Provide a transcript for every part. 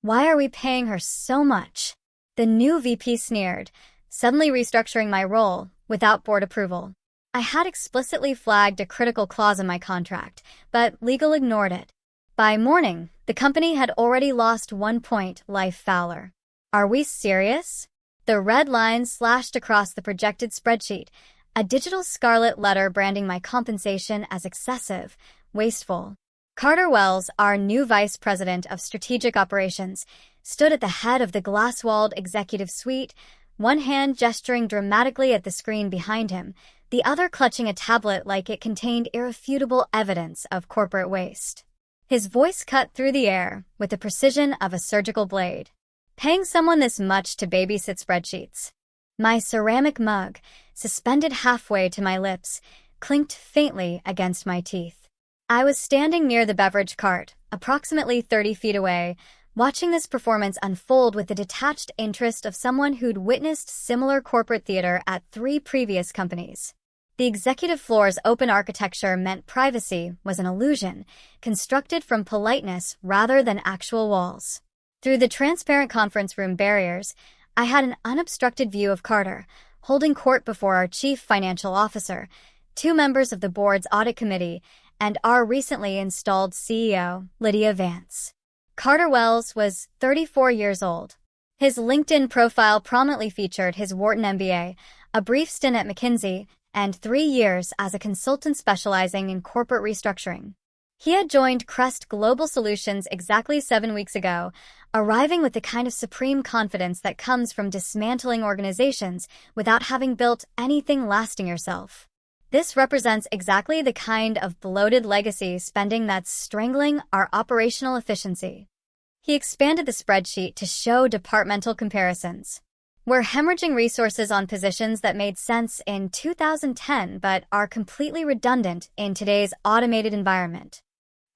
Why are we paying her so much? The new VP sneered, suddenly restructuring my role without board approval. I had explicitly flagged a critical clause in my contract, but legal ignored it. By morning, the company had already lost 1 point life fowler. Are we serious? The red line slashed across the projected spreadsheet, a digital scarlet letter branding my compensation as excessive, wasteful. Carter Wells, our new vice president of strategic operations, stood at the head of the glass-walled executive suite, one hand gesturing dramatically at the screen behind him, the other clutching a tablet like it contained irrefutable evidence of corporate waste. His voice cut through the air with the precision of a surgical blade. Paying someone this much to babysit spreadsheets. My ceramic mug, suspended halfway to my lips, clinked faintly against my teeth. I was standing near the beverage cart, approximately 30 feet away, watching this performance unfold with the detached interest of someone who'd witnessed similar corporate theater at 3 previous companies. The executive floor's open architecture meant privacy was an illusion, constructed from politeness rather than actual walls. Through the transparent conference room barriers, I had an unobstructed view of Carter, holding court before our chief financial officer, 2 members of the board's audit committee, and our recently installed CEO, Lydia Vance. Carter Wells was 34 years old. His LinkedIn profile prominently featured his Wharton MBA, a brief stint at McKinsey, and 3 years as a consultant specializing in corporate restructuring. He had joined Crest Global Solutions exactly 7 weeks ago, arriving with the kind of supreme confidence that comes from dismantling organizations without having built anything lasting yourself. This represents exactly the kind of bloated legacy spending that's strangling our operational efficiency. He expanded the spreadsheet to show departmental comparisons. We're hemorrhaging resources on positions that made sense in 2010 but are completely redundant in today's automated environment.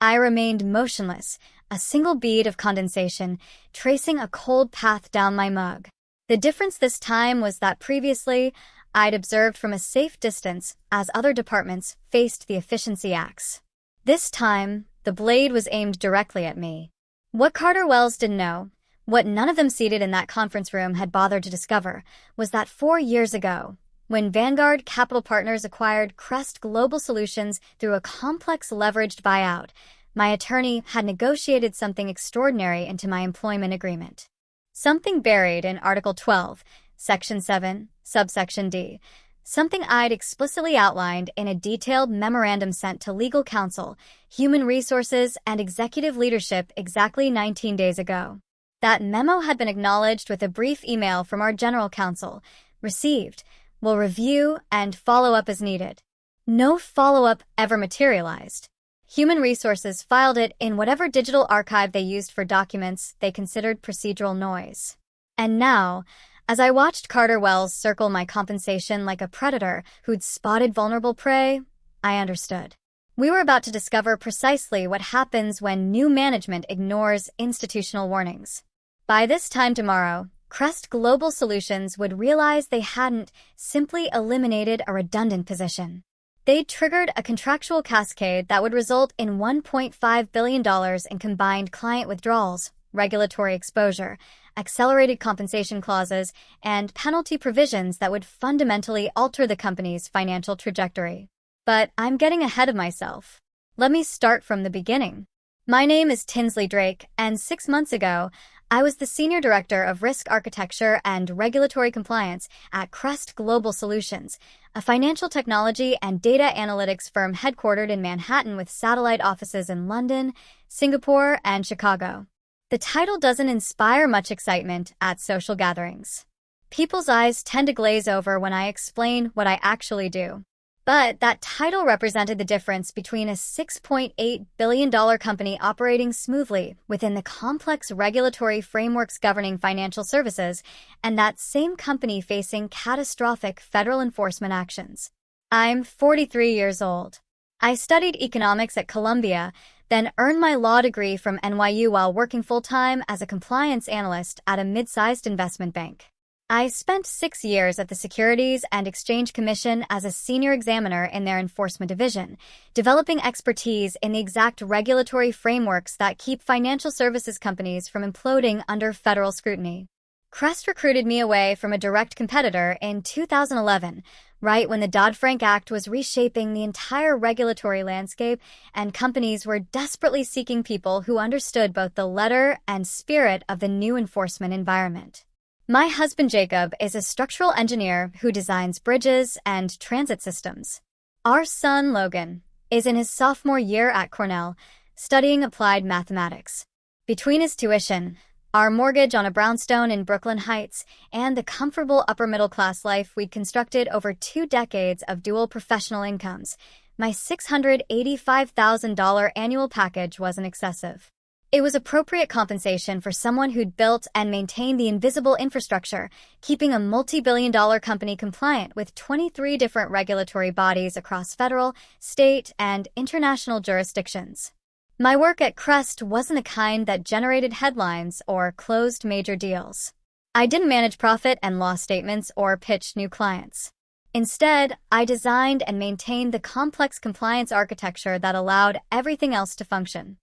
I remained motionless, a single bead of condensation, tracing a cold path down my mug. The difference this time was that previously, I'd observed from a safe distance as other departments faced the efficiency axe. This time, the blade was aimed directly at me. What Carter Wells didn't know, what none of them seated in that conference room had bothered to discover, was that 4 years ago, when Vanguard Capital Partners acquired Crest Global Solutions through a complex leveraged buyout, my attorney had negotiated something extraordinary into my employment agreement. Something buried in Article 12, Section 7, Subsection D. Something I'd explicitly outlined in a detailed memorandum sent to legal counsel, human resources, and executive leadership exactly 19 days ago. That memo had been acknowledged with a brief email from our general counsel. Received. Will review and follow up as needed. No follow-up ever materialized. Human Resources filed it in whatever digital archive they used for documents they considered procedural noise. And now, as I watched Carter Wells circle my compensation like a predator who'd spotted vulnerable prey, I understood. We were about to discover precisely what happens when new management ignores institutional warnings. By this time tomorrow, Crest Global Solutions would realize they hadn't simply eliminated a redundant position. They'd triggered a contractual cascade that would result in $1.5 billion in combined client withdrawals, regulatory exposure, accelerated compensation clauses, and penalty provisions that would fundamentally alter the company's financial trajectory. But I'm getting ahead of myself. Let me start from the beginning. My name is Tinsley Drake, and 6 months ago, I was the Senior Director of Risk Architecture and Regulatory Compliance at Crest Global Solutions, a financial technology and data analytics firm headquartered in Manhattan with satellite offices in London, Singapore, and Chicago. The title doesn't inspire much excitement at social gatherings. People's eyes tend to glaze over when I explain what I actually do. But that title represented the difference between a $6.8 billion company operating smoothly within the complex regulatory frameworks governing financial services and that same company facing catastrophic federal enforcement actions. I'm 43 years old. I studied economics at Columbia, then earned my law degree from NYU while working full-time as a compliance analyst at a mid-sized investment bank. I spent 6 years at the Securities and Exchange Commission as a senior examiner in their enforcement division, developing expertise in the exact regulatory frameworks that keep financial services companies from imploding under federal scrutiny. Crest recruited me away from a direct competitor in 2011, right when the Dodd-Frank Act was reshaping the entire regulatory landscape and companies were desperately seeking people who understood both the letter and spirit of the new enforcement environment. My husband Jacob is a structural engineer who designs bridges and transit systems. Our son Logan is in his sophomore year at Cornell, studying applied mathematics. Between his tuition, our mortgage on a brownstone in Brooklyn Heights, and the comfortable upper-middle-class life we'd constructed over 2 decades of dual professional incomes, my $685,000 annual package wasn't excessive. It was appropriate compensation for someone who'd built and maintained the invisible infrastructure, keeping a multi-billion-dollar company compliant with 23 different regulatory bodies across federal, state, and international jurisdictions. My work at Crest wasn't the kind that generated headlines or closed major deals. I didn't manage profit and loss statements or pitch new clients. Instead, I designed and maintained the complex compliance architecture that allowed everything else to function.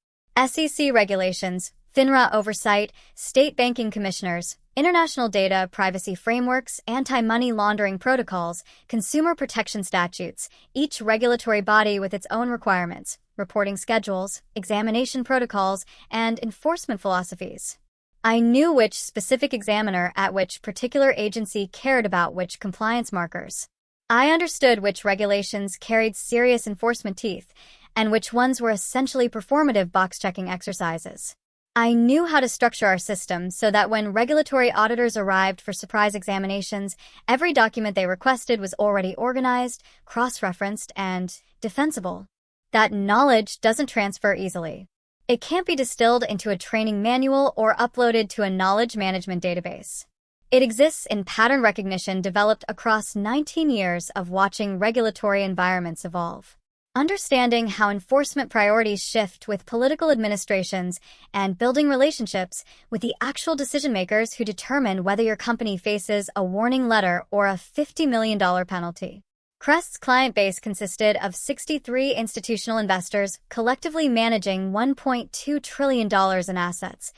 SEC regulations, FINRA oversight, state banking commissioners, international data privacy frameworks, anti-money laundering protocols, consumer protection statutes, each regulatory body with its own requirements, reporting schedules, examination protocols, and enforcement philosophies. I knew which specific examiner at which particular agency cared about which compliance markers. I understood which regulations carried serious enforcement teeth, and which ones were essentially performative box-checking exercises. I knew how to structure our system so that when regulatory auditors arrived for surprise examinations, every document they requested was already organized, cross-referenced, and defensible. That knowledge doesn't transfer easily. It can't be distilled into a training manual or uploaded to a knowledge management database. It exists in pattern recognition developed across 19 years of watching regulatory environments evolve. Understanding how enforcement priorities shift with political administrations and building relationships with the actual decision-makers who determine whether your company faces a warning letter or a $50 million penalty. Crest's client base consisted of 63 institutional investors collectively managing $1.2 trillion in assets,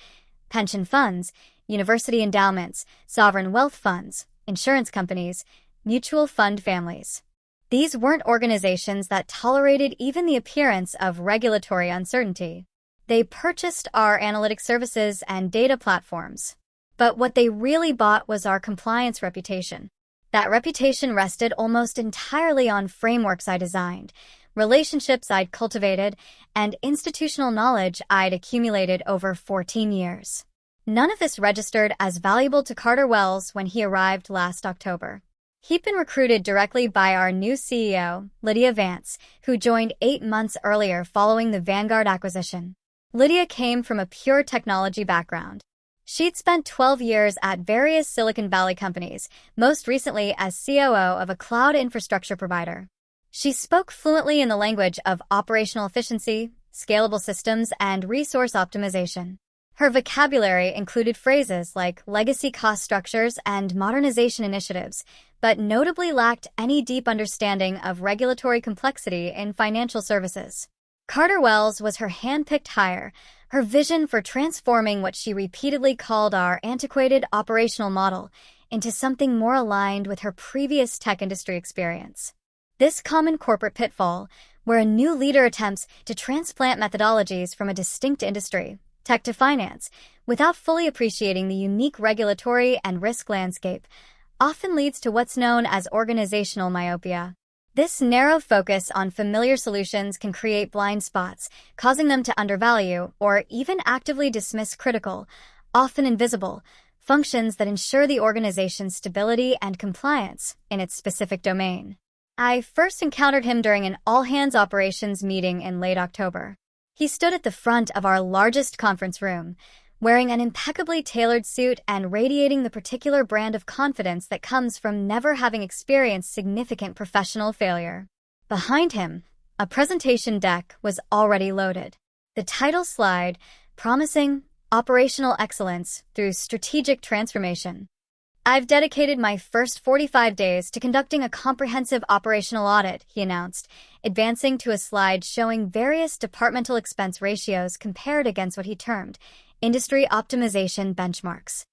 pension funds, university endowments, sovereign wealth funds, insurance companies, mutual fund families. These weren't organizations that tolerated even the appearance of regulatory uncertainty. They purchased our analytic services and data platforms. But what they really bought was our compliance reputation. That reputation rested almost entirely on frameworks I designed, relationships I'd cultivated, and institutional knowledge I'd accumulated over 14 years. None of this registered as valuable to Carter Wells when he arrived last October. He'd been recruited directly by our new CEO, Lydia Vance, who joined 8 months earlier following the Vanguard acquisition. Lydia came from a pure technology background. She'd spent 12 years at various Silicon Valley companies, most recently as COO of a cloud infrastructure provider. She spoke fluently in the language of operational efficiency, scalable systems, and resource optimization. Her vocabulary included phrases like legacy cost structures and modernization initiatives, but notably lacked any deep understanding of regulatory complexity in financial services. Carter Wells was her hand-picked hire, her vision for transforming what she repeatedly called our antiquated operational model into something more aligned with her previous tech industry experience. This common corporate pitfall, where a new leader attempts to transplant methodologies from a distinct industry, tech to finance, without fully appreciating the unique regulatory and risk landscape, often leads to what's known as organizational myopia. This narrow focus on familiar solutions can create blind spots, causing them to undervalue or even actively dismiss critical, often invisible, functions that ensure the organization's stability and compliance in its specific domain. I first encountered him during an all-hands operations meeting in late October. He stood at the front of our largest conference room, wearing an impeccably tailored suit and radiating the particular brand of confidence that comes from never having experienced significant professional failure. Behind him, a presentation deck was already loaded. The title slide, Promising Operational Excellence Through Strategic Transformation. I've dedicated my first 45 days to conducting a comprehensive operational audit, he announced, advancing to a slide showing various departmental expense ratios compared against what he termed industry optimization benchmarks.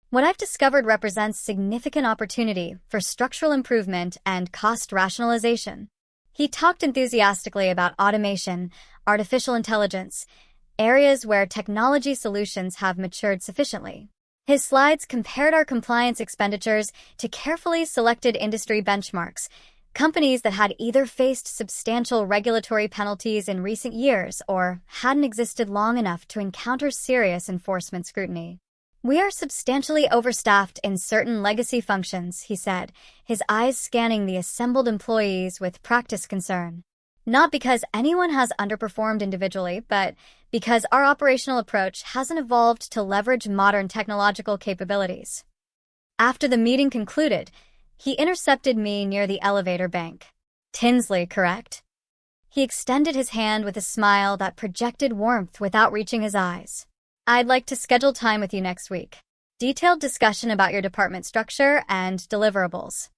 What I've discovered represents significant opportunity for structural improvement and cost rationalization. He talked enthusiastically about automation, artificial intelligence, areas where technology solutions have matured sufficiently. His slides compared our compliance expenditures to carefully selected industry benchmarks, companies that had either faced substantial regulatory penalties in recent years or hadn't existed long enough to encounter serious enforcement scrutiny. We are substantially overstaffed in certain legacy functions, he said, his eyes scanning the assembled employees with practiced concern. Not because anyone has underperformed individually, but because our operational approach hasn't evolved to leverage modern technological capabilities. After the meeting concluded, he intercepted me near the elevator bank. Tinsley, correct? He extended his hand with a smile that projected warmth without reaching his eyes. I'd like to schedule time with you next week. Detailed discussion about your department structure and deliverables.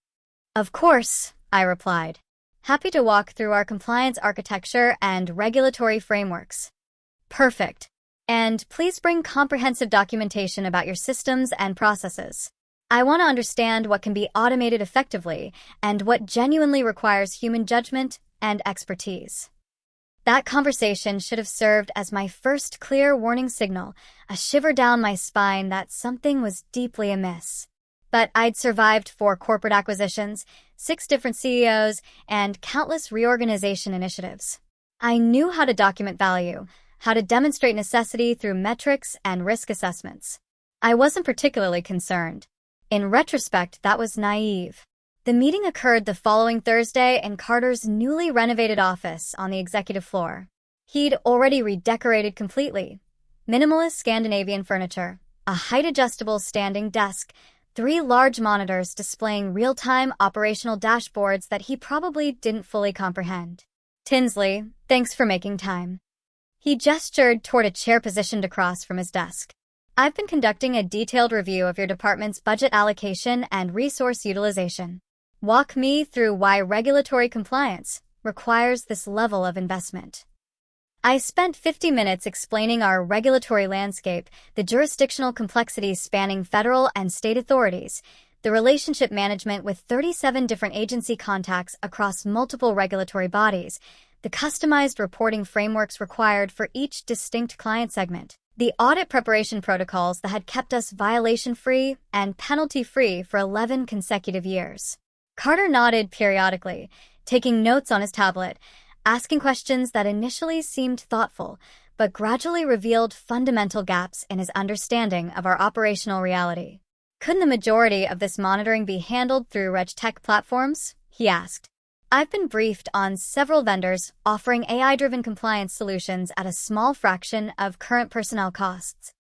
Of course, I replied. Happy to walk through our compliance architecture and regulatory frameworks. Perfect. And please bring comprehensive documentation about your systems and processes. I want to understand what can be automated effectively and what genuinely requires human judgment and expertise. That conversation should have served as my first clear warning signal, a shiver down my spine that something was deeply amiss. But I'd survived 4 corporate acquisitions, 6 different CEOs, and countless reorganization initiatives. I knew how to document value, how to demonstrate necessity through metrics and risk assessments. I wasn't particularly concerned. In retrospect, that was naive. The meeting occurred the following Thursday in Carter's newly renovated office on the executive floor. He'd already redecorated completely. Minimalist Scandinavian furniture, a height-adjustable standing desk, 3 large monitors displaying real-time operational dashboards that he probably didn't fully comprehend. Tinsley, thanks for making time. He gestured toward a chair positioned across from his desk. I've been conducting a detailed review of your department's budget allocation and resource utilization. Walk me through why regulatory compliance requires this level of investment. I spent 50 minutes explaining our regulatory landscape, the jurisdictional complexities spanning federal and state authorities, the relationship management with 37 different agency contacts across multiple regulatory bodies, the customized reporting frameworks required for each distinct client segment, the audit preparation protocols that had kept us violation-free and penalty-free for 11 consecutive years. Carter nodded periodically, taking notes on his tablet, asking questions that initially seemed thoughtful, but gradually revealed fundamental gaps in his understanding of our operational reality. Couldn't the majority of this monitoring be handled through RegTech platforms? He asked. I've been briefed on several vendors offering AI-driven compliance solutions at a small fraction of current personnel costs.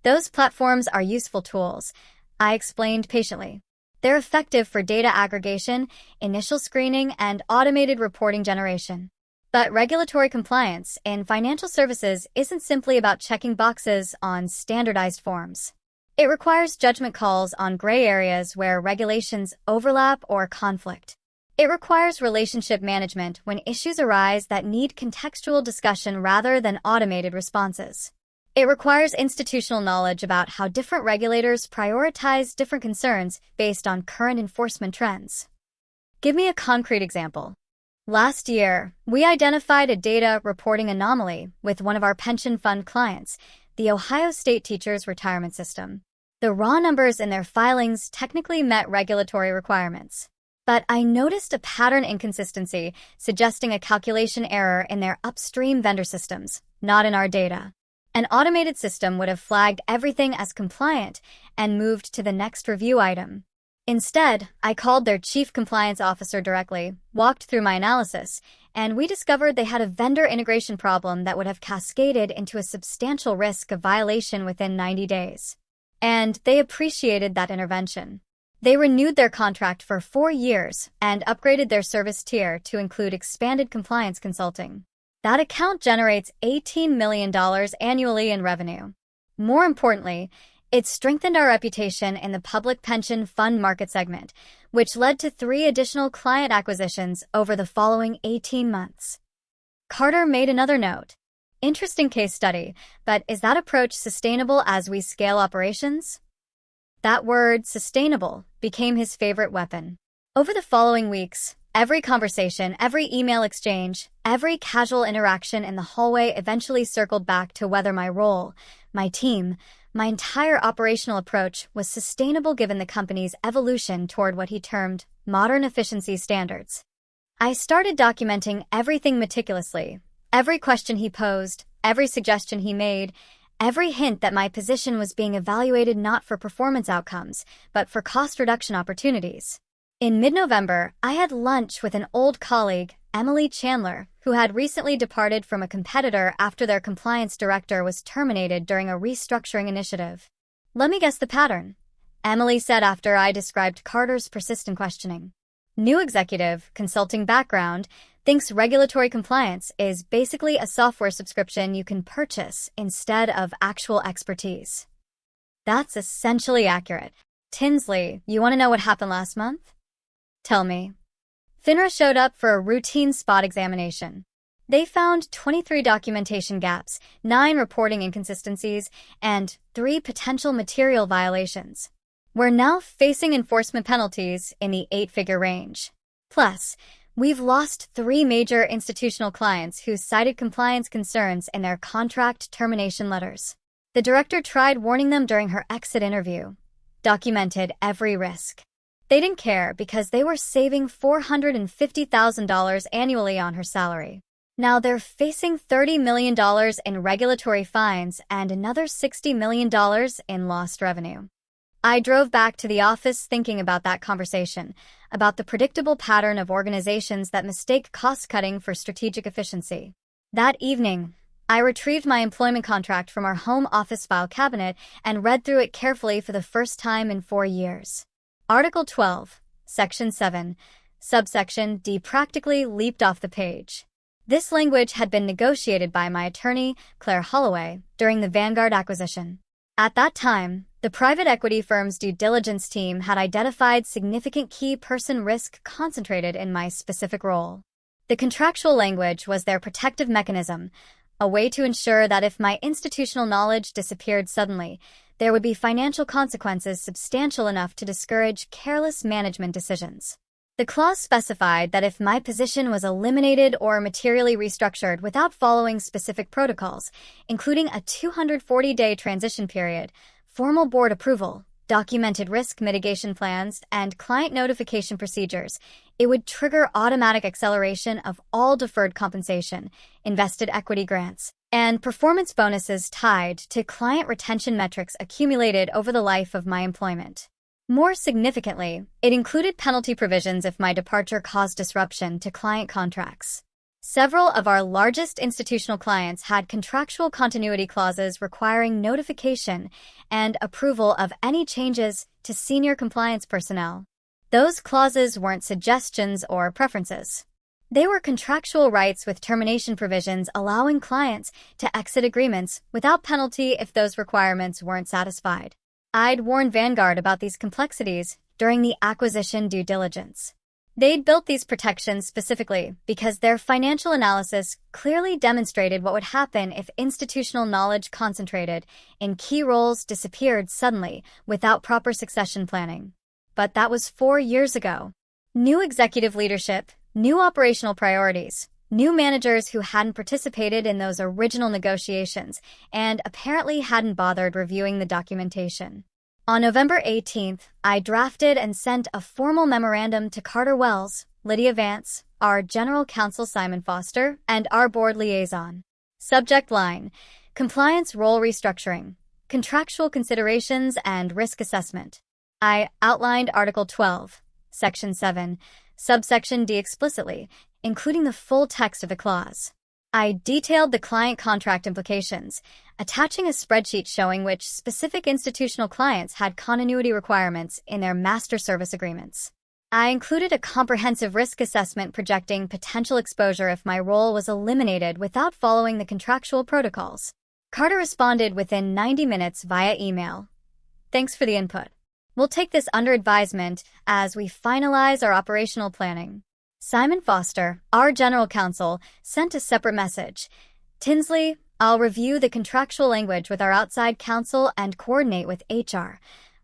Those platforms are useful tools, I explained patiently. They're effective for data aggregation, initial screening, and automated reporting generation. But regulatory compliance in financial services isn't simply about checking boxes on standardized forms. It requires judgment calls on gray areas where regulations overlap or conflict. It requires relationship management when issues arise that need contextual discussion rather than automated responses. It requires institutional knowledge about how different regulators prioritize different concerns based on current enforcement trends. Give me a concrete example. Last year, we identified a data reporting anomaly with one of our pension fund clients, the Ohio State Teachers Retirement System. The raw numbers in their filings technically met regulatory requirements. But I noticed a pattern inconsistency suggesting a calculation error in their upstream vendor systems, not in our data. An automated system would have flagged everything as compliant and moved to the next review item. Instead, I called their chief compliance officer directly, walked through my analysis, and we discovered they had a vendor integration problem that would have cascaded into a substantial risk of violation within 90 days. And they appreciated that intervention. They renewed their contract for 4 years and upgraded their service tier to include expanded compliance consulting. That account generates $18 million annually in revenue. More importantly, It strengthened our reputation in the public pension fund market segment, which led to 3 additional client acquisitions over the following 18 months. Carter made another note. Interesting case study, but is that approach sustainable as we scale operations? That word, sustainable, became his favorite weapon. Over the following weeks, every conversation, every email exchange, every casual interaction in the hallway eventually circled back to whether my role, my team, my entire operational approach was sustainable given the company's evolution toward what he termed modern efficiency standards. I started documenting everything meticulously, every question he posed, every suggestion he made, every hint that my position was being evaluated not for performance outcomes, but for cost reduction opportunities. In mid-November, I had lunch with an old colleague, Emily Chandler, who had recently departed from a competitor after their compliance director was terminated during a restructuring initiative. "Let me guess the pattern," Emily said after I described Carter's persistent questioning. "New executive, consulting background, thinks regulatory compliance is basically a software subscription you can purchase instead of actual expertise." That's essentially accurate. Tinsley, you want to know what happened last month? Tell me. FINRA showed up for a routine spot examination. They found 23 documentation gaps, 9 reporting inconsistencies, and 3 potential material violations. We're now facing enforcement penalties in the 8-figure range. Plus, we've lost 3 major institutional clients who cited compliance concerns in their contract termination letters. The director tried warning them during her exit interview, documented every risk. They didn't care because they were saving $450,000 annually on her salary. Now they're facing $30 million in regulatory fines and another $60 million in lost revenue. I drove back to the office thinking about that conversation, about the predictable pattern of organizations that mistake cost-cutting for strategic efficiency. That evening, I retrieved my employment contract from our home office file cabinet and read through it carefully for the first time in 4 years. Article 12, Section 7, Subsection D practically leaped off the page. This language had been negotiated by my attorney, Claire Holloway, during the Vanguard acquisition. At that time, the private equity firm's due diligence team had identified significant key person risk concentrated in my specific role. The contractual language was their protective mechanism, a way to ensure that if my institutional knowledge disappeared suddenly, there would be financial consequences substantial enough to discourage careless management decisions. The clause specified that if my position was eliminated or materially restructured without following specific protocols, including a 240-day transition period, formal board approval, documented risk mitigation plans, and client notification procedures, it would trigger automatic acceleration of all deferred compensation, invested equity grants, and performance bonuses tied to client retention metrics accumulated over the life of my employment. More significantly, it included penalty provisions if my departure caused disruption to client contracts. Several of our largest institutional clients had contractual continuity clauses requiring notification and approval of any changes to senior compliance personnel. Those clauses weren't suggestions or preferences. They were contractual rights with termination provisions allowing clients to exit agreements without penalty if those requirements weren't satisfied. I'd warned Vanguard about these complexities during the acquisition due diligence. They'd built these protections specifically because their financial analysis clearly demonstrated what would happen if institutional knowledge concentrated in key roles disappeared suddenly without proper succession planning. But that was 4 years ago. New executive leadership, new operational priorities, new managers who hadn't participated in those original negotiations and apparently hadn't bothered reviewing the documentation. On November 18th, I drafted and sent a formal memorandum to Carter Wells, Lydia Vance, our General Counsel Simon Foster, and our board liaison. Subject line: Compliance Role Restructuring, Contractual Considerations and Risk Assessment. I outlined Article 12, Section 7, Subsection D explicitly, including the full text of the clause. I detailed the client contract implications, attaching a spreadsheet showing which specific institutional clients had continuity requirements in their master service agreements. I included a comprehensive risk assessment projecting potential exposure if my role was eliminated without following the contractual protocols. Carter responded within 90 minutes via email. Thanks for the input. We'll take this under advisement as we finalize our operational planning. Simon Foster, our general counsel, sent a separate message. Tinsley, I'll review the contractual language with our outside counsel and coordinate with HR.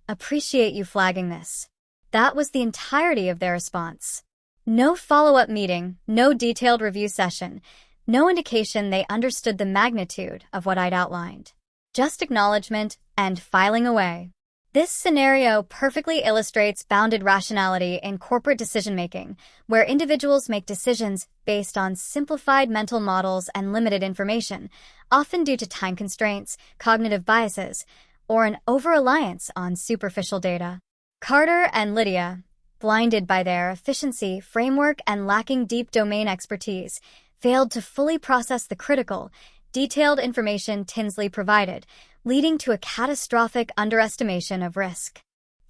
Appreciate you flagging this. That was the entirety of their response. No follow-up meeting, no detailed review session, no indication they understood the magnitude of what I'd outlined. Just acknowledgement and filing away. This scenario perfectly illustrates bounded rationality in corporate decision-making, where individuals make decisions based on simplified mental models and limited information, often due to time constraints, cognitive biases, or an over-reliance on superficial data. Carter and Lydia, blinded by their efficiency, framework, and lacking deep domain expertise, failed to fully process the critical, detailed information Tinsley provided, leading to a catastrophic underestimation of risk.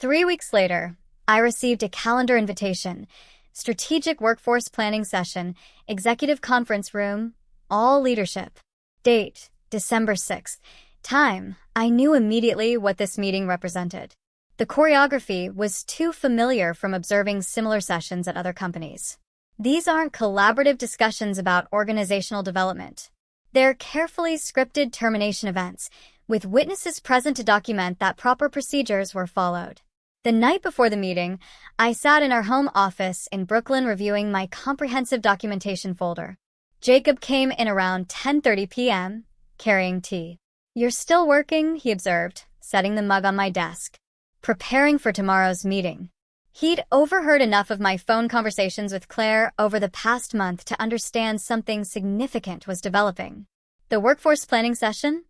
3 weeks later, I received a calendar invitation, strategic workforce planning session, executive conference room, all leadership. Date, December 6th. Time, I knew immediately what this meeting represented. The choreography was too familiar from observing similar sessions at other companies. These aren't collaborative discussions about organizational development. They're carefully scripted termination events, with witnesses present to document that proper procedures were followed. The night before the meeting, I sat in our home office in Brooklyn reviewing my comprehensive documentation folder. Jacob came in around 10:30 p.m., carrying tea. "You're still working," he observed, setting the mug on my desk. "Preparing for tomorrow's meeting." He'd overheard enough of my phone conversations with Claire over the past month to understand something significant was developing. "The workforce planning session?"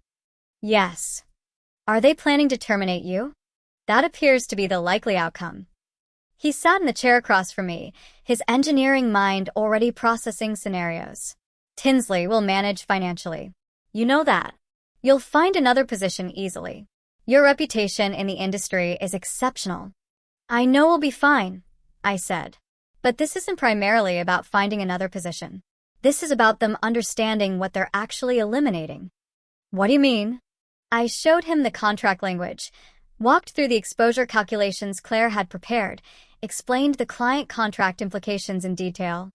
"Yes." "Are they planning to terminate you?" "That appears to be the likely outcome." He sat in the chair across from me, his engineering mind already processing scenarios. "Tinsley will manage financially. You know that. You'll find another position easily. Your reputation in the industry is exceptional." "I know we'll be fine," I said. "But this isn't primarily about finding another position. This is about them understanding what they're actually eliminating." "What do you mean?" I showed him the contract language, walked through the exposure calculations Claire had prepared, explained the client contract implications in detail.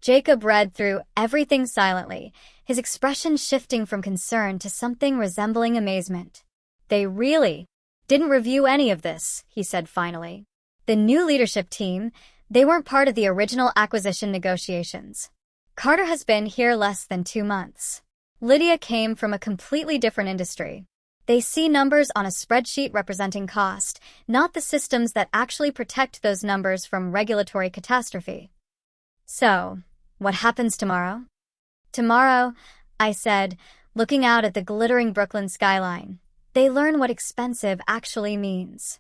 Jacob read through everything silently, his expression shifting from concern to something resembling amazement. "They really didn't review any of this," he said finally. "The new leadership team, they weren't part of the original acquisition negotiations. Carter has been here less than 2 months. Lydia came from a completely different industry. They see numbers on a spreadsheet representing cost, not the systems that actually protect those numbers from regulatory catastrophe." "So, what happens tomorrow?" "Tomorrow," I said, looking out at the glittering Brooklyn skyline, "they learn what expensive actually means."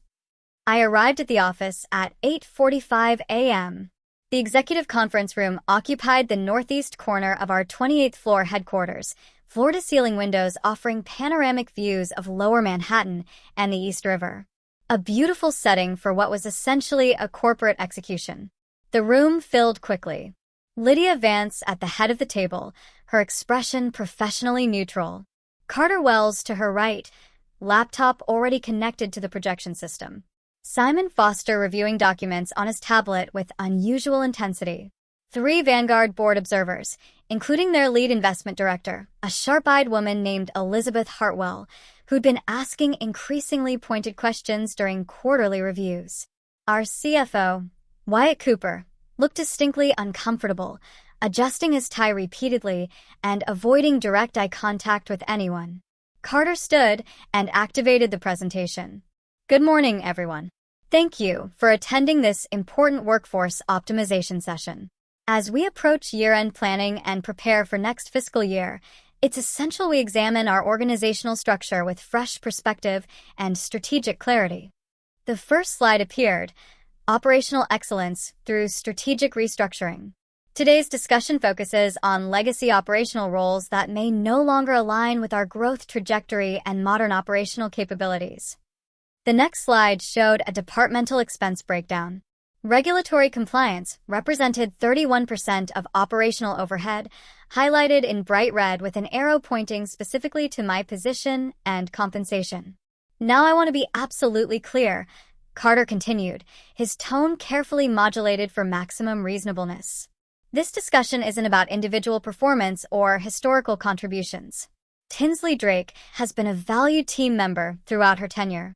I arrived at the office at 8:45 a.m. The executive conference room occupied the northeast corner of our 28th floor headquarters, floor-to-ceiling windows offering panoramic views of Lower Manhattan and the East River. A beautiful setting for what was essentially a corporate execution. The room filled quickly. Lydia Vance at the head of the table, her expression professionally neutral. Carter Wells to her right, laptop already connected to the projection system. Simon Foster reviewing documents on his tablet with unusual intensity. 3 Vanguard board observers, including their lead investment director, a sharp-eyed woman named Elizabeth Hartwell, who'd been asking increasingly pointed questions during quarterly reviews. Our CFO, Wyatt Cooper, looked distinctly uncomfortable, adjusting his tie repeatedly and avoiding direct eye contact with anyone. Carter stood and activated the presentation. "Good morning, everyone. Thank you for attending this important workforce optimization session. As we approach year-end planning and prepare for next fiscal year, it's essential we examine our organizational structure with fresh perspective and strategic clarity." The first slide appeared, Operational Excellence through Strategic Restructuring. Today's discussion focuses on legacy operational roles that may no longer align with our growth trajectory and modern operational capabilities. The next slide showed a departmental expense breakdown. Regulatory compliance represented 31% of operational overhead, highlighted in bright red with an arrow pointing specifically to my position and compensation. Now I want to be absolutely clear, Carter continued, his tone carefully modulated for maximum reasonableness. This discussion isn't about individual performance or historical contributions. Tinsley Drake has been a valued team member throughout her tenure.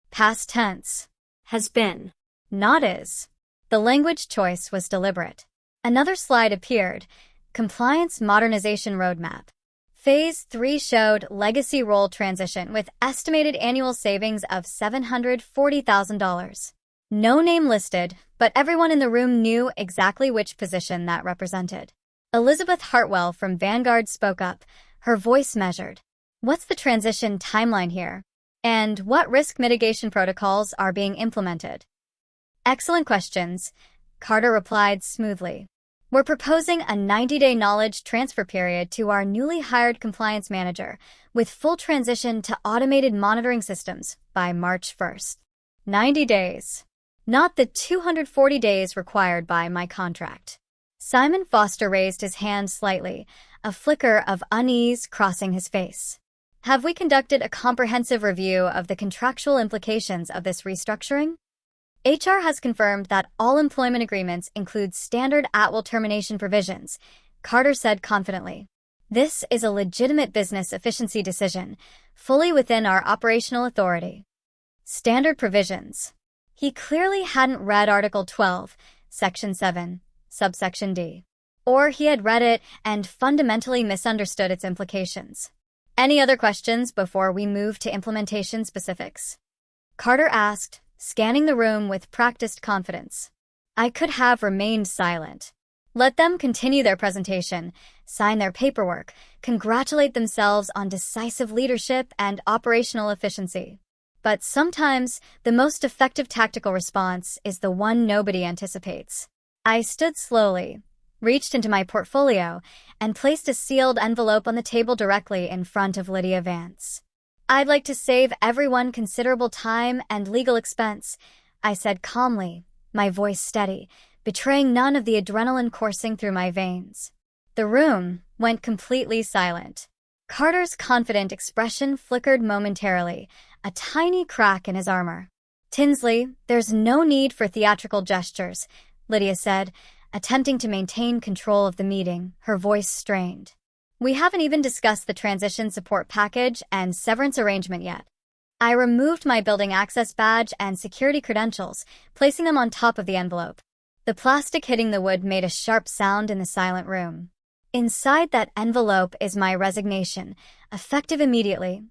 Past tense. Has been. Not is. The language choice was deliberate. Another slide appeared. Compliance Modernization Roadmap. Phase 3 showed legacy role transition with estimated annual savings of $740,000. No name listed, but everyone in the room knew exactly which position that represented. Elizabeth Hartwell from Vanguard spoke up, her voice measured. What's the transition timeline here? And what risk mitigation protocols are being implemented? Excellent questions, Carter replied smoothly. We're proposing a 90-day knowledge transfer period to our newly hired compliance manager, with full transition to automated monitoring systems by March 1st. 90 days. Not the 240 days required by my contract. Simon Foster raised his hand slightly, a flicker of unease crossing his face. Have we conducted a comprehensive review of the contractual implications of this restructuring? HR has confirmed that all employment agreements include standard at-will termination provisions, Carter said confidently. This is a legitimate business efficiency decision, fully within our operational authority. Standard provisions. He clearly hadn't read Article 12, Section 7, subsection D. Or he had read it and fundamentally misunderstood its implications. Any other questions before we move to implementation specifics? Carter asked, scanning the room with practiced confidence. I could have remained silent. Let them continue their presentation, sign their paperwork, congratulate themselves on decisive leadership and operational efficiency. But sometimes, the most effective tactical response is the one nobody anticipates. I stood slowly, reached into my portfolio, and placed a sealed envelope on the table directly in front of Lydia Vance. I'd like to save everyone considerable time and legal expense, I said calmly, my voice steady, betraying none of the adrenaline coursing through my veins. The room went completely silent. Carter's confident expression flickered momentarily, a tiny crack in his armor. Tinsley, there's no need for theatrical gestures, Lydia said, attempting to maintain control of the meeting, her voice strained. We haven't even discussed the transition support package and severance arrangement yet. I removed my building access badge and security credentials, placing them on top of the envelope. The plastic hitting the wood made a sharp sound in the silent room. Inside that envelope is my resignation, effective immediately,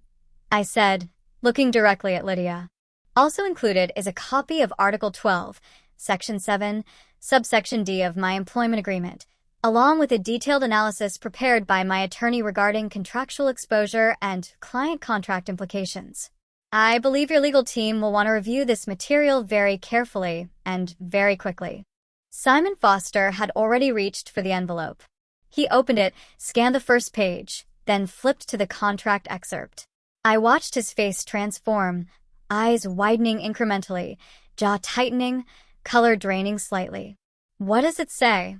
I said, looking directly at Lydia. Also included is a copy of Article 12, Section 7, subsection D of my employment agreement, along with a detailed analysis prepared by my attorney regarding contractual exposure and client contract implications. I believe your legal team will want to review this material very carefully and very quickly. Simon Foster had already reached for the envelope. He opened it, scanned the first page, then flipped to the contract excerpt. I watched his face transform, eyes widening incrementally, jaw tightening, color draining slightly. What does it say?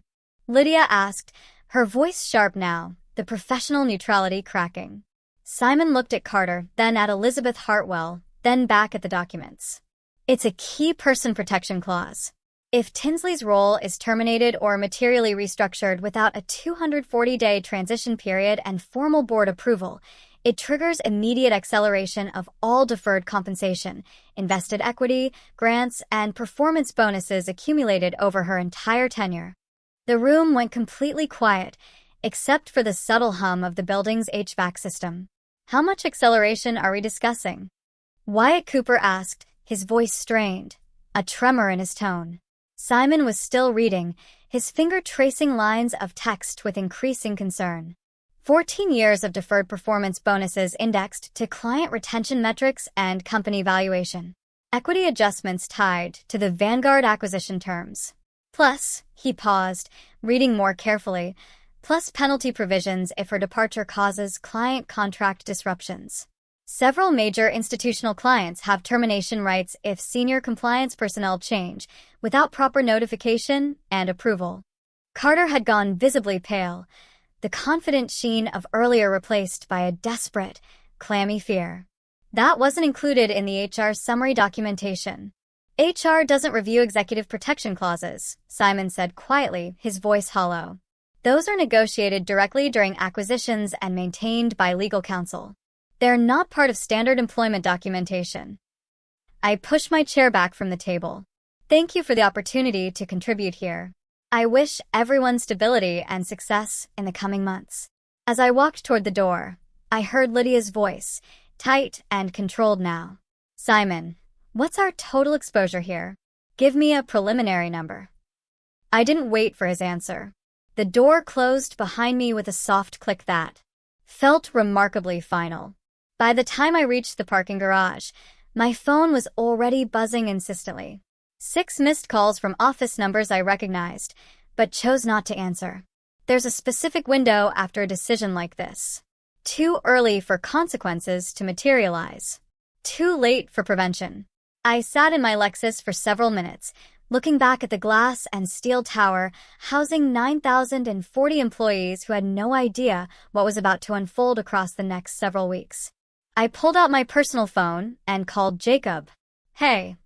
Lydia asked, her voice sharp now, the professional neutrality cracking. Simon looked at Carter, then at Elizabeth Hartwell, then back at the documents. It's a key person protection clause. If Tinsley's role is terminated or materially restructured without a 240-day transition period and formal board approval, it triggers immediate acceleration of all deferred compensation, invested equity, grants, and performance bonuses accumulated over her entire tenure. The room went completely quiet, except for the subtle hum of the building's HVAC system. How much acceleration are we discussing? Wyatt Cooper asked, his voice strained, a tremor in his tone. Simon was still reading, his finger tracing lines of text with increasing concern. 14 years of deferred performance bonuses indexed to client retention metrics and company valuation. Equity adjustments tied to the Vanguard acquisition terms. Plus, he paused, reading more carefully, plus penalty provisions if her departure causes client contract disruptions. Several major institutional clients have termination rights if senior compliance personnel change, without proper notification and approval. Carter had gone visibly pale, the confident sheen of earlier replaced by a desperate, clammy fear. That wasn't included in the HR summary documentation. HR doesn't review executive protection clauses, Simon said quietly, his voice hollow. Those are negotiated directly during acquisitions and maintained by legal counsel. They're not part of standard employment documentation. I pushed my chair back from the table. Thank you for the opportunity to contribute here. I wish everyone stability and success in the coming months. As I walked toward the door, I heard Lydia's voice, tight and controlled now. Simon, what's our total exposure here? Give me a preliminary number. I didn't wait for his answer. The door closed behind me with a soft click that felt remarkably final. By the time I reached the parking garage, my phone was already buzzing insistently. 6 missed calls from office numbers I recognized, but chose not to answer. There's a specific window after a decision like this. Too early for consequences to materialize. Too late for prevention. I sat in my Lexus for several minutes, looking back at the glass and steel tower housing 9,040 employees who had no idea what was about to unfold across the next several weeks. I pulled out my personal phone and called Jacob. Hey.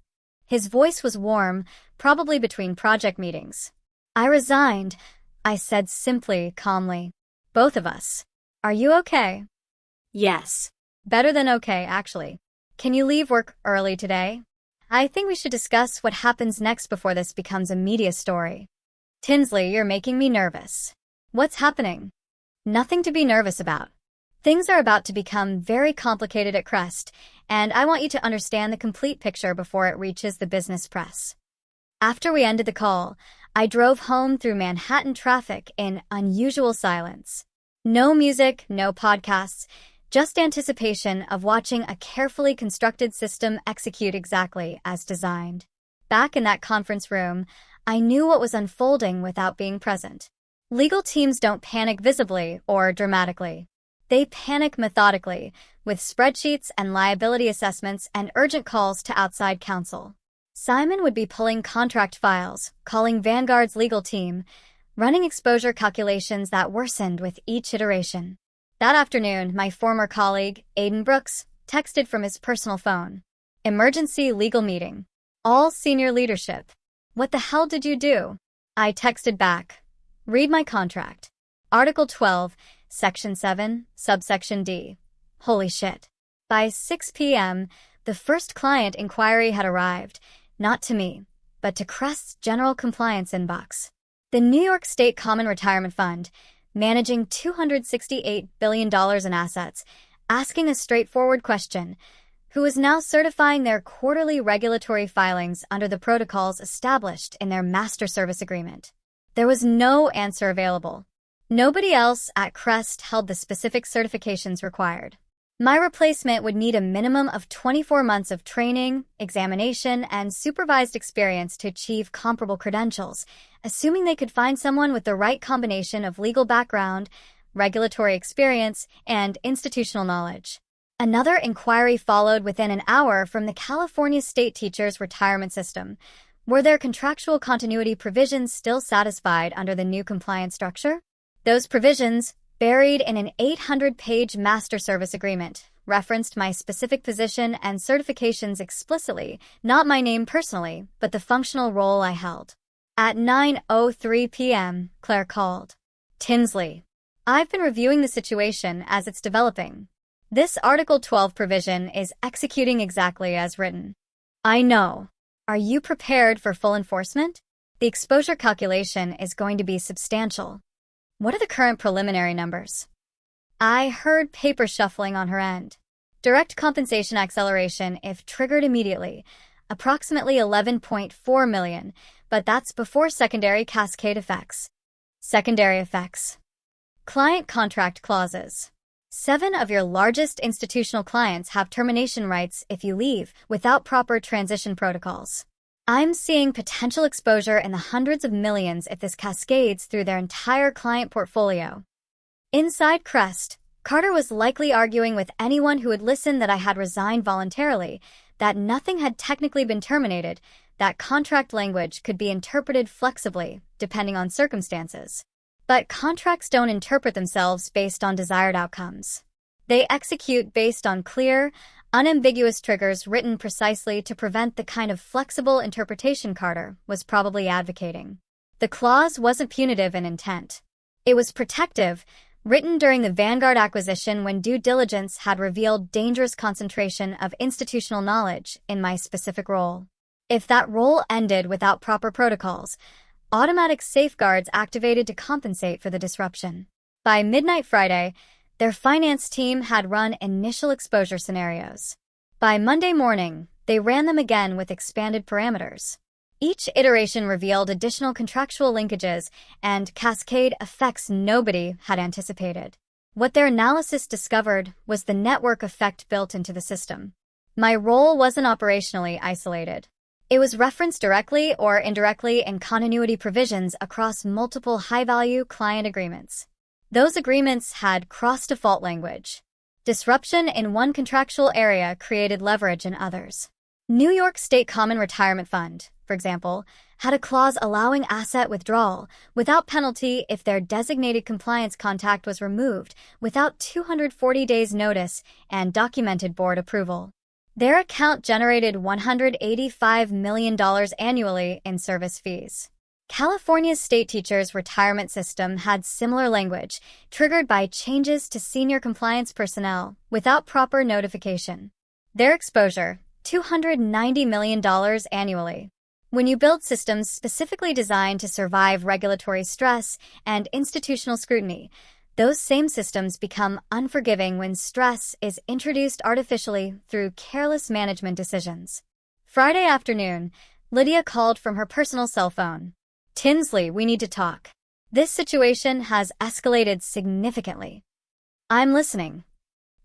His voice was warm, probably between project meetings. I resigned, I said simply, calmly. Both of us. Are you okay? Yes. Better than okay, actually. Can you leave work early today? I think we should discuss what happens next before this becomes a media story. Tinsley, you're making me nervous. What's happening? Nothing to be nervous about. Things are about to become very complicated at Crest, and I want you to understand the complete picture before it reaches the business press. After we ended the call, I drove home through Manhattan traffic in unusual silence. No music, no podcasts, just anticipation of watching a carefully constructed system execute exactly as designed. Back in that conference room, I knew what was unfolding without being present. Legal teams don't panic visibly or dramatically. They panic methodically, with spreadsheets and liability assessments and urgent calls to outside counsel. Simon would be pulling contract files, calling Vanguard's legal team, running exposure calculations that worsened with each iteration. That afternoon, my former colleague, Aidan Brooks, texted from his personal phone. Emergency legal meeting. All senior leadership. What the hell did you do? I texted back. Read my contract. Article 12, Section 7, Subsection D. Holy shit. By 6 p.m., the first client inquiry had arrived, not to me, but to Crest's general compliance inbox. The New York State Common Retirement Fund, managing $268 billion in assets, asking a straightforward question, who is now certifying their quarterly regulatory filings under the protocols established in their master service agreement. There was no answer available. Nobody else at Crest held the specific certifications required. My replacement would need a minimum of 24 months of training, examination, and supervised experience to achieve comparable credentials, assuming they could find someone with the right combination of legal background, regulatory experience, and institutional knowledge. Another inquiry followed within an hour from the California State Teachers' Retirement System. Were their contractual continuity provisions still satisfied under the new compliance structure? Those provisions, buried in an 800-page master service agreement, referenced my specific position and certifications explicitly, not my name personally, but the functional role I held. At 9:03 p.m., Claire called. Tinsley. I've been reviewing the situation as it's developing. This Article 12 provision is executing exactly as written. I know. Are you prepared for full enforcement? The exposure calculation is going to be substantial. What are the current preliminary numbers? I heard paper shuffling on her end. Direct compensation acceleration, if triggered immediately, approximately 11.4 million, but that's before secondary cascade effects. Secondary effects. Client contract clauses. 7 of your largest institutional clients have termination rights if you leave without proper transition protocols. I'm seeing potential exposure in the hundreds of millions if this cascades through their entire client portfolio. Inside Crest, Carter was likely arguing with anyone who would listen that I had resigned voluntarily, that nothing had technically been terminated, that contract language could be interpreted flexibly, depending on circumstances. But contracts don't interpret themselves based on desired outcomes. They execute based on clear, Unambiguous triggers written precisely to prevent the kind of flexible interpretation Carter was probably advocating. The clause wasn't punitive in intent. It was protective, written during the Vanguard acquisition when due diligence had revealed dangerous concentration of institutional knowledge in my specific role. If that role ended without proper protocols, automatic safeguards activated to compensate for the disruption. By midnight Friday, their finance team had run initial exposure scenarios. By Monday morning, they ran them again with expanded parameters. Each iteration revealed additional contractual linkages and cascade effects nobody had anticipated. What their analysis discovered was the network effect built into the system. My role wasn't operationally isolated. It was referenced directly or indirectly in continuity provisions across multiple high-value client agreements. Those agreements had cross-default language. Disruption in one contractual area created leverage in others. New York State Common Retirement Fund, for example, had a clause allowing asset withdrawal without penalty if their designated compliance contact was removed without 240 days notice and documented board approval. Their account generated $185 million annually in service fees. California's state teachers' retirement system had similar language, triggered by changes to senior compliance personnel without proper notification. Their exposure, $290 million annually. When you build systems specifically designed to survive regulatory stress and institutional scrutiny, those same systems become unforgiving when stress is introduced artificially through careless management decisions. Friday afternoon, Lydia called from her personal cell phone. "Tinsley, we need to talk. This situation has escalated significantly." "I'm listening."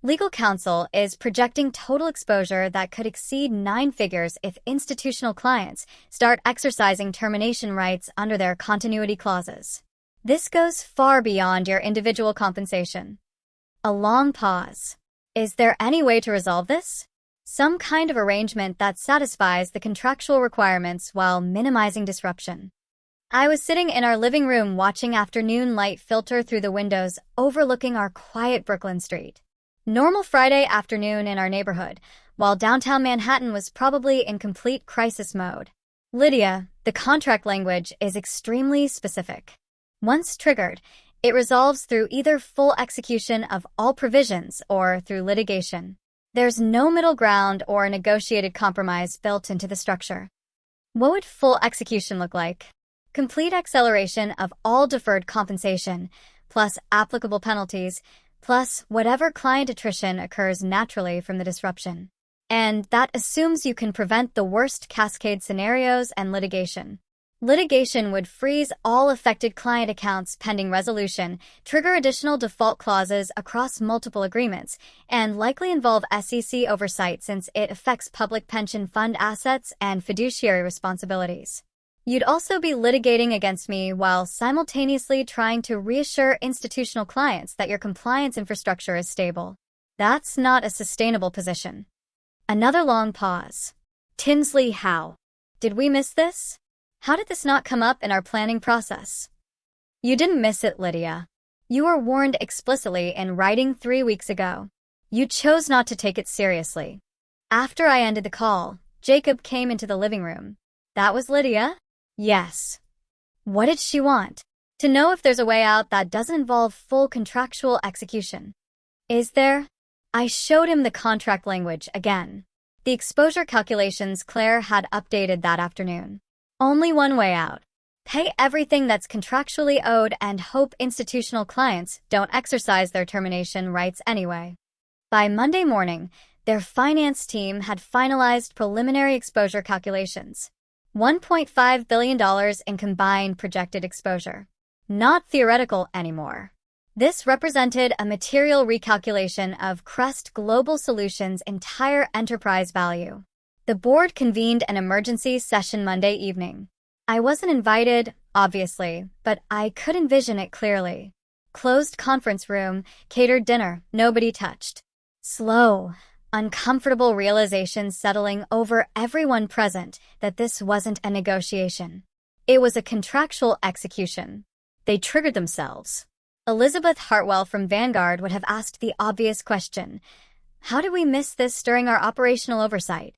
Legal counsel is projecting total exposure that could exceed 9 figures if institutional clients start exercising termination rights under their continuity clauses. This goes far beyond your individual compensation. A long pause. Is there any way to resolve this? Some kind of arrangement that satisfies the contractual requirements while minimizing disruption. I was sitting in our living room watching afternoon light filter through the windows overlooking our quiet Brooklyn street. Normal Friday afternoon in our neighborhood, while downtown Manhattan was probably in complete crisis mode. "Lydia, the contract language is extremely specific. Once triggered, it resolves through either full execution of all provisions or through litigation. There's no middle ground or a negotiated compromise built into the structure." What would full execution look like? Complete acceleration of all deferred compensation, plus applicable penalties, plus whatever client attrition occurs naturally from the disruption. And that assumes you can prevent the worst cascade scenarios and litigation. Litigation would freeze all affected client accounts pending resolution, trigger additional default clauses across multiple agreements, and likely involve SEC oversight since it affects public pension fund assets and fiduciary responsibilities. You'd also be litigating against me while simultaneously trying to reassure institutional clients that your compliance infrastructure is stable. That's not a sustainable position. Another long pause. "Tinsley, how? Did we miss this? How did this not come up in our planning process?" "You didn't miss it, Lydia. You were warned explicitly in writing 3 weeks ago. You chose not to take it seriously." After I ended the call, Jacob came into the living room. "That was Lydia?" "Yes." "What did she want?" "To know if there's a way out that doesn't involve full contractual execution." "Is there?" I showed him the contract language again. The exposure calculations Claire had updated that afternoon. Only one way out. Pay everything that's contractually owed and hope institutional clients don't exercise their termination rights anyway. By Monday morning, their finance team had finalized preliminary exposure calculations. $1.5 billion in combined projected exposure. Not theoretical anymore. This represented a material recalculation of Crest Global Solutions' entire enterprise value. The board convened an emergency session Monday evening. I wasn't invited, obviously, but I could envision it clearly. Closed conference room, catered dinner, nobody touched. Slow, uncomfortable realization settling over everyone present that this wasn't a negotiation. It was a contractual execution. They triggered themselves. Elizabeth Hartwell from Vanguard would have asked the obvious question, How did we miss this during our operational oversight?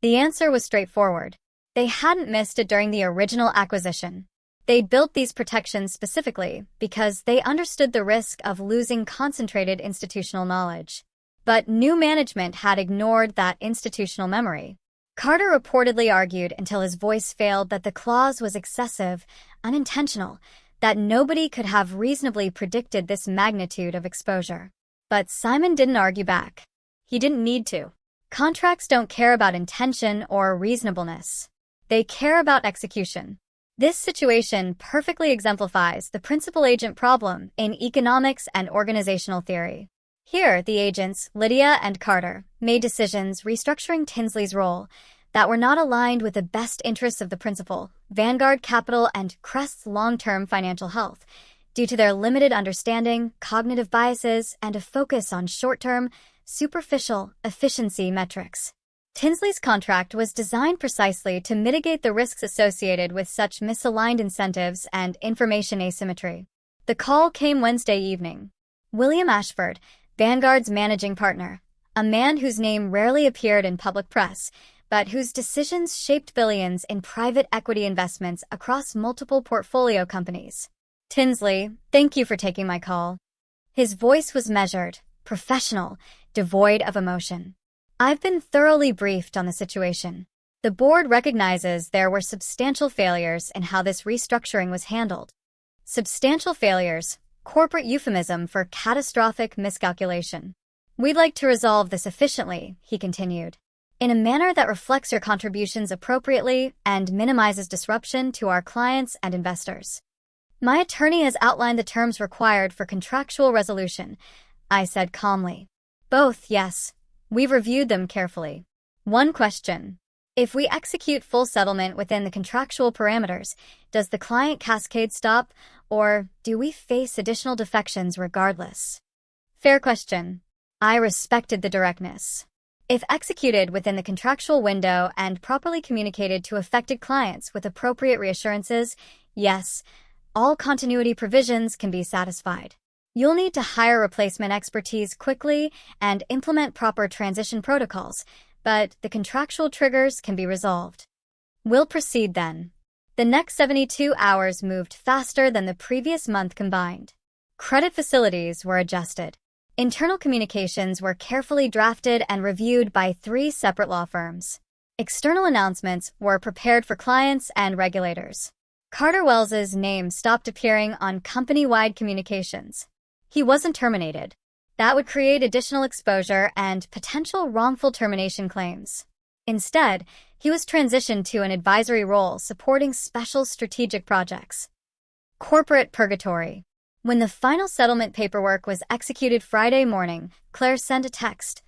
The answer was straightforward. They hadn't missed it during the original acquisition. They'd built these protections specifically because they understood the risk of losing concentrated institutional knowledge. But new management had ignored that institutional memory. Carter reportedly argued until his voice failed that the clause was excessive, unintentional, that nobody could have reasonably predicted this magnitude of exposure. But Simon didn't argue back. He didn't need to. Contracts don't care about intention or reasonableness. They care about execution. This situation perfectly exemplifies the principal agent problem in economics and organizational theory. Here, the agents, Lydia and Carter, made decisions restructuring Tinsley's role that were not aligned with the best interests of the principal, Vanguard Capital, and Crest's long-term financial health, due to their limited understanding, cognitive biases, and a focus on short-term, superficial efficiency metrics. Tinsley's contract was designed precisely to mitigate the risks associated with such misaligned incentives and information asymmetry. The call came Wednesday evening. William Ashford, Vanguard's managing partner, a man whose name rarely appeared in public press, but whose decisions shaped billions in private equity investments across multiple portfolio companies. Tinsley, thank you for taking my call. His voice was measured, professional, devoid of emotion. I've been thoroughly briefed on the situation. The board recognizes there were substantial failures in how this restructuring was handled. Substantial failures, corporate euphemism for catastrophic miscalculation. We'd like to resolve this efficiently, he continued, in a manner that reflects your contributions appropriately and minimizes disruption to our clients and investors. My attorney has outlined the terms required for contractual resolution, I said calmly. Both, yes. We've reviewed them carefully. One question. If we execute full settlement within the contractual parameters, does the client cascade stop, or do we face additional defections regardless? Fair question. I respected the directness. If executed within the contractual window and properly communicated to affected clients with appropriate reassurances, yes, all continuity provisions can be satisfied. You'll need to hire replacement expertise quickly and implement proper transition protocols, but the contractual triggers can be resolved. We'll proceed then. The next 72 hours moved faster than the previous month combined. Credit facilities were adjusted. Internal communications were carefully drafted and reviewed by 3 separate law firms. External announcements were prepared for clients and regulators. Carter Wells's name stopped appearing on company-wide communications. He wasn't terminated. That would create additional exposure and potential wrongful termination claims. Instead, he was transitioned to an advisory role supporting special strategic projects. Corporate purgatory. When the final settlement paperwork was executed Friday morning, Claire sent a text.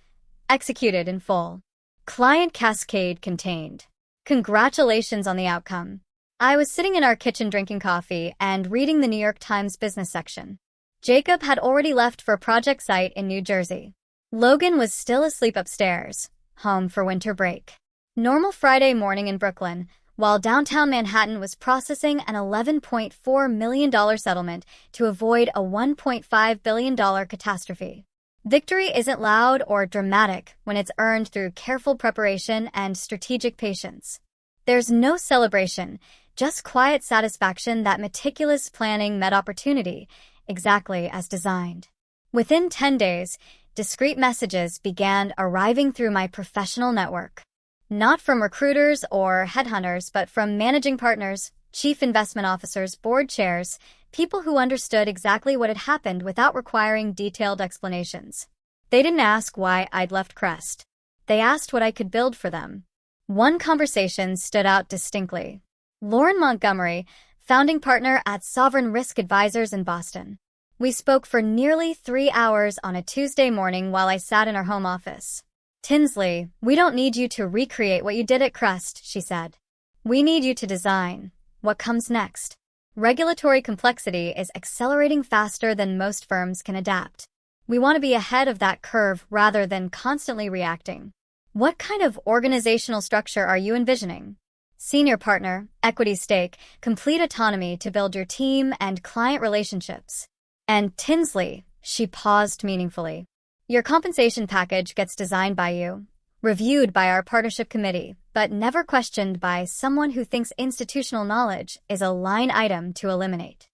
Executed in full. Client cascade contained. Congratulations on the outcome. I was sitting in our kitchen drinking coffee and reading the New York Times business section. Jacob had already left for a project site in New Jersey. Logan was still asleep upstairs, home for winter break. Normal Friday morning in Brooklyn, while downtown Manhattan was processing an $11.4 million settlement to avoid a $1.5 billion catastrophe. Victory isn't loud or dramatic when it's earned through careful preparation and strategic patience. There's no celebration, just quiet satisfaction that meticulous planning met opportunity, exactly as designed. Within 10 days, discreet messages began arriving through my professional network. Not from recruiters or headhunters, but from managing partners, chief investment officers, board chairs, people who understood exactly what had happened without requiring detailed explanations. They didn't ask why I'd left Crest. They asked what I could build for them. One conversation stood out distinctly. Lauren Montgomery, founding partner at Sovereign Risk Advisors in Boston. We spoke for nearly 3 hours on a Tuesday morning while I sat in her home office. Tinsley, we don't need you to recreate what you did at Crest, she said. We need you to design what comes next. Regulatory complexity is accelerating faster than most firms can adapt. We want to be ahead of that curve rather than constantly reacting. What kind of organizational structure are you envisioning? Senior partner, equity stake, complete autonomy to build your team and client relationships. And Tinsley, she paused meaningfully. Your compensation package gets designed by you, reviewed by our partnership committee, but never questioned by someone who thinks institutional knowledge is a line item to eliminate.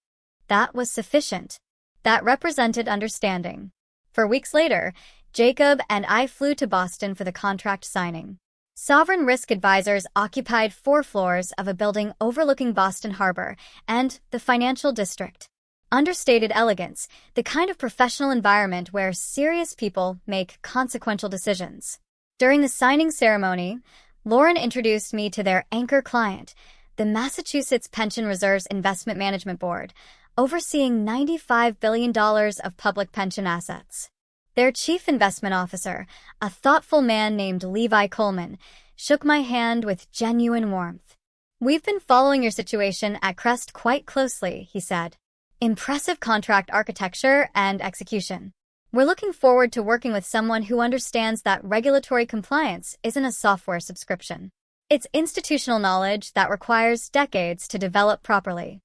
That was sufficient. That represented understanding. For weeks later, Jacob and I flew to Boston for the contract signing. Sovereign risk advisors occupied 4 floors of a building overlooking Boston Harbor and the financial district. Understated elegance, the kind of professional environment where serious people make consequential decisions. During the signing ceremony, Lauren introduced me to their anchor client, the Massachusetts Pension Reserves Investment Management Board, overseeing $95 billion of public pension assets. Their chief investment officer, a thoughtful man named Levi Coleman, shook my hand with genuine warmth. "We've been following your situation at Crest quite closely," he said. "Impressive contract architecture and execution. We're looking forward to working with someone who understands that regulatory compliance isn't a software subscription. It's institutional knowledge that requires decades to develop properly."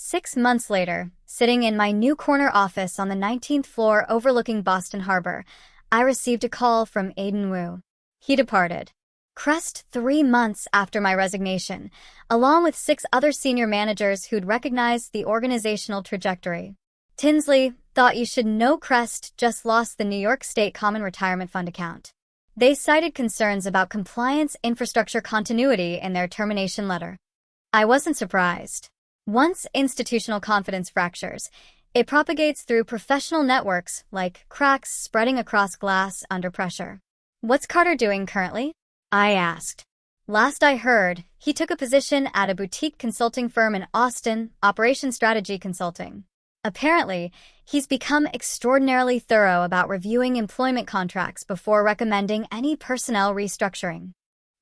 6 months later, sitting in my new corner office on the 19th floor overlooking Boston Harbor, I received a call from Aiden Wu. He departed Crest 3 months after my resignation, along with 6 other senior managers who'd recognized the organizational trajectory. "Tinsley, thought you should know Crest just lost the New York State Common Retirement Fund account." They cited concerns about compliance infrastructure continuity in their termination letter. I wasn't surprised. Once institutional confidence fractures, it propagates through professional networks like cracks spreading across glass under pressure. "What's Carter doing currently?" I asked. "Last I heard, he took a position at a boutique consulting firm in Austin, Operation Strategy Consulting. Apparently, he's become extraordinarily thorough about reviewing employment contracts before recommending any personnel restructuring."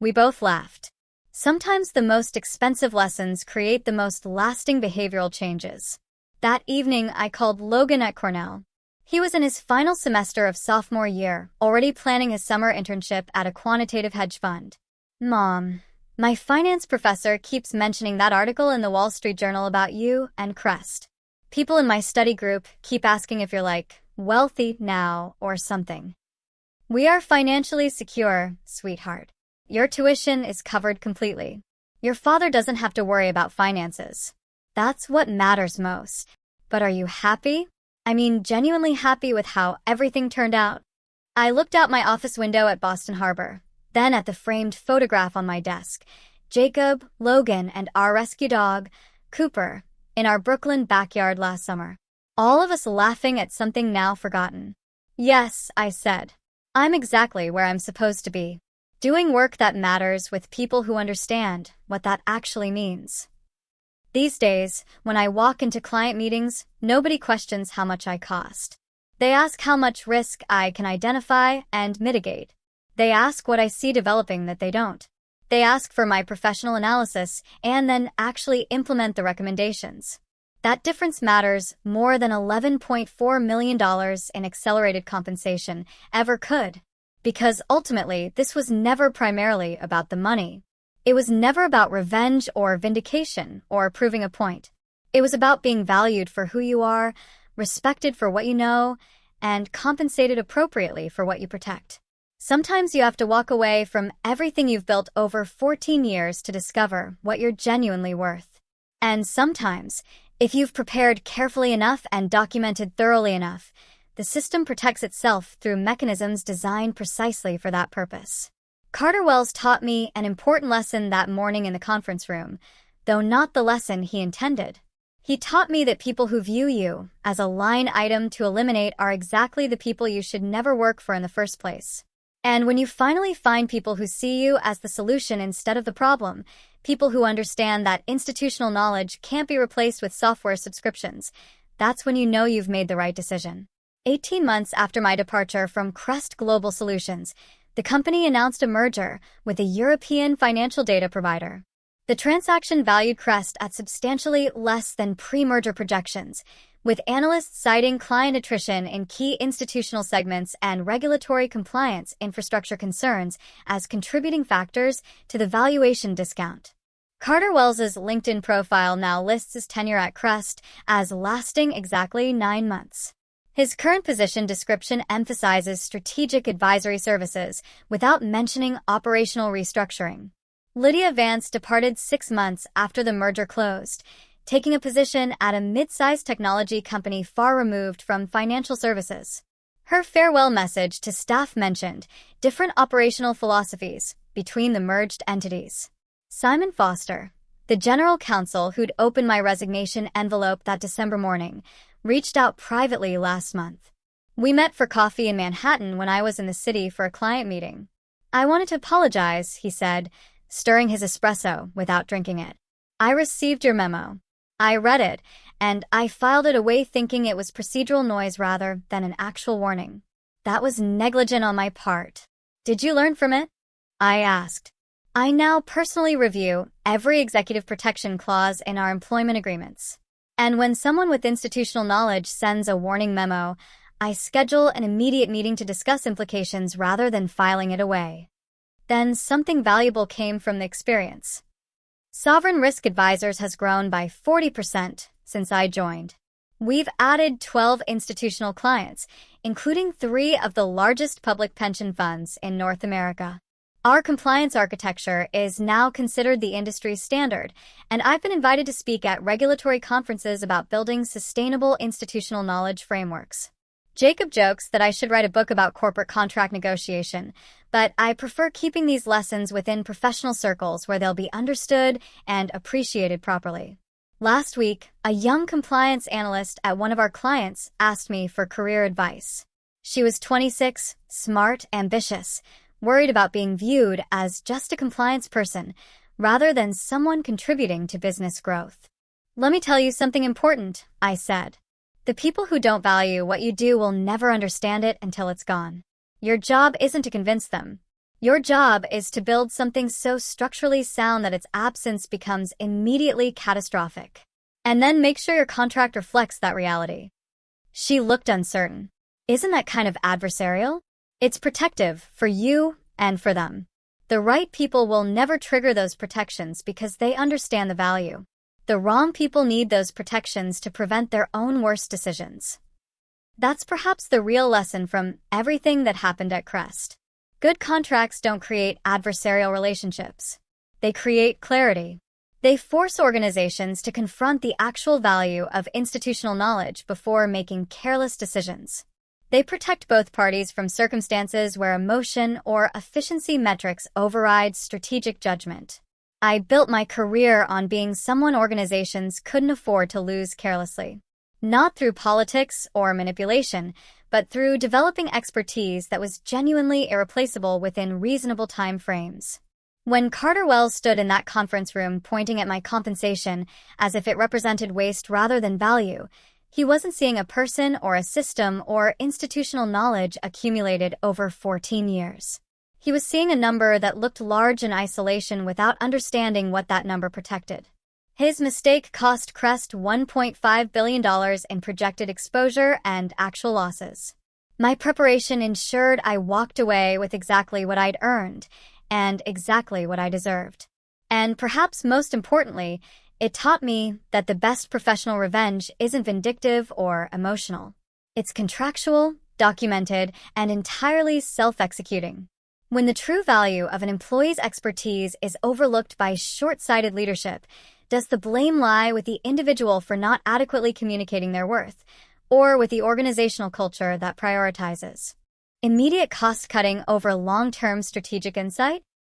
We both laughed. Sometimes the most expensive lessons create the most lasting behavioral changes. That evening, I called Logan at Cornell. He was in his final semester of sophomore year, already planning his summer internship at a quantitative hedge fund. "Mom, my finance professor keeps mentioning that article in the Wall Street Journal about you and Crest. People in my study group keep asking if you're like, wealthy now or something." "We are financially secure, sweetheart. Your tuition is covered completely. Your father doesn't have to worry about finances. That's what matters most. But are you happy? I mean, genuinely happy with how everything turned out?" I looked out my office window at Boston Harbor, then at the framed photograph on my desk. Jacob, Logan, and our rescue dog, Cooper, in our Brooklyn backyard last summer. All of us laughing at something now forgotten. "Yes," I said. "I'm exactly where I'm supposed to be. Doing work that matters with people who understand what that actually means." These days, when I walk into client meetings, nobody questions how much I cost. They ask how much risk I can identify and mitigate. They ask what I see developing that they don't. They ask for my professional analysis and then actually implement the recommendations. That difference matters more than $11.4 million in accelerated compensation ever could. Because ultimately, this was never primarily about the money. It was never about revenge or vindication or proving a point. It was about being valued for who you are, respected for what you know, and compensated appropriately for what you protect. Sometimes you have to walk away from everything you've built over 14 years to discover what you're genuinely worth. And sometimes, if you've prepared carefully enough and documented thoroughly enough, the system protects itself through mechanisms designed precisely for that purpose. Carter Wells taught me an important lesson that morning in the conference room, though not the lesson he intended. He taught me that people who view you as a line item to eliminate are exactly the people you should never work for in the first place. And when you finally find people who see you as the solution instead of the problem, people who understand that institutional knowledge can't be replaced with software subscriptions, that's when you know you've made the right decision. 18 months after my departure from Crest Global Solutions, the company announced a merger with a European financial data provider. The transaction valued Crest at substantially less than pre-merger projections, with analysts citing client attrition in key institutional segments and regulatory compliance infrastructure concerns as contributing factors to the valuation discount. Carter Wells's LinkedIn profile now lists his tenure at Crest as lasting exactly 9 months. His current position description emphasizes strategic advisory services without mentioning operational restructuring. Lydia Vance departed 6 months after the merger closed, taking a position at a mid-sized technology company far removed from financial services. Her farewell message to staff mentioned different operational philosophies between the merged entities. Simon Foster, the general counsel who'd opened my resignation envelope that December morning, reached out privately last month. We met for coffee in Manhattan when I was in the city for a client meeting. "I wanted to apologize," he said, stirring his espresso without drinking it. "I received your memo. I read it, and I filed it away thinking it was procedural noise rather than an actual warning. That was negligent on my part. Did you learn from it?" I asked. "I now personally review every executive protection clause in our employment agreements. And when someone with institutional knowledge sends a warning memo, I schedule an immediate meeting to discuss implications rather than filing it away." Then something valuable came from the experience. Sovereign Risk Advisors has grown by 40% since I joined. We've added 12 institutional clients, including 3 of the largest public pension funds in North America. Our compliance architecture is now considered the industry standard, and I've been invited to speak at regulatory conferences about building sustainable institutional knowledge frameworks. Jacob jokes that I should write a book about corporate contract negotiation, but I prefer keeping these lessons within professional circles where they'll be understood and appreciated properly. Last week, a young compliance analyst at one of our clients asked me for career advice. She was 26, smart, ambitious, worried about being viewed as just a compliance person rather than someone contributing to business growth. "Let me tell you something important," I said. "The people who don't value what you do will never understand it until it's gone. Your job isn't to convince them. Your job is to build something so structurally sound that its absence becomes immediately catastrophic. And then make sure your contract reflects that reality." She looked uncertain. "Isn't that kind of adversarial?" "It's protective for you and for them. The right people will never trigger those protections because they understand the value. The wrong people need those protections to prevent their own worst decisions." That's perhaps the real lesson from everything that happened at Crest. Good contracts don't create adversarial relationships. They create clarity. They force organizations to confront the actual value of institutional knowledge before making careless decisions. They protect both parties from circumstances where emotion or efficiency metrics override strategic judgment. I built my career on being someone organizations couldn't afford to lose carelessly. Not through politics or manipulation, but through developing expertise that was genuinely irreplaceable within reasonable time frames. When Carter Wells stood in that conference room pointing at my compensation as if it represented waste rather than value, he wasn't seeing a person or a system or institutional knowledge accumulated over 14 years. He was seeing a number that looked large in isolation without understanding what that number protected. His mistake cost Crest $1.5 billion in projected exposure and actual losses. My preparation ensured I walked away with exactly what I'd earned and exactly what I deserved. And perhaps most importantly, it taught me that the best professional revenge isn't vindictive or emotional. It's contractual, documented, and entirely self-executing. When the true value of an employee's expertise is overlooked by short-sighted leadership, does the blame lie with the individual for not adequately communicating their worth, or with the organizational culture that prioritizes immediate cost-cutting over long-term strategic insight?